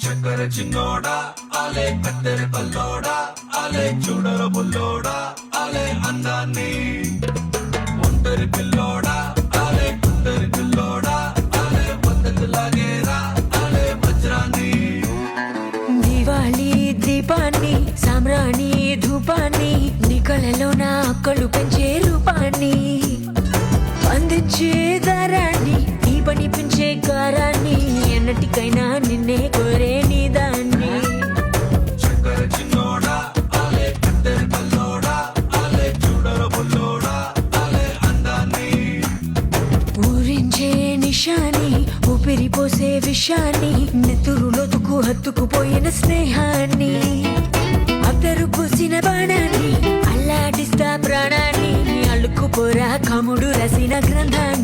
చక్కర చిన్నోడా ఆలే కత్తెర కల్లోడా ఆలే చూడర బుల్లోడా ఆలే అందాన్ని ఒంటరి పిల్లోడా ఆలే కుందరి పిల్లోడా ఆలే పద్ధతి లాగేరా ఆలే వజ్రాన్ని దివాళీ దీపాన్ని సామ్రాణి ధూపాన్ని నీ కళలో నా అక్కలు పెంచే రూపాన్ని అందించే దారాన్ని నీ పని పెంచే కారాన్ని ఎన్నటికైనా నిన్నే కోరే నీ దాన్ని చక్కర చిన్నోడా ఆలే కత్తెర కల్లోడా ఆలే చూడర బుల్లోడా ఆలే అందాన్ని ఊరించే నిషాని ఊపిరి పోసే విషాన్ని నెత్తురులోతుకు హత్తుకుపోయిన స్నేహాన్ని అద్దరు పూసిన బాణాన్ని అల్లాడిస్తా ప్రాణాన్ని అల్లుకుపోరా కముడు రసిన గ్రంథాన్ని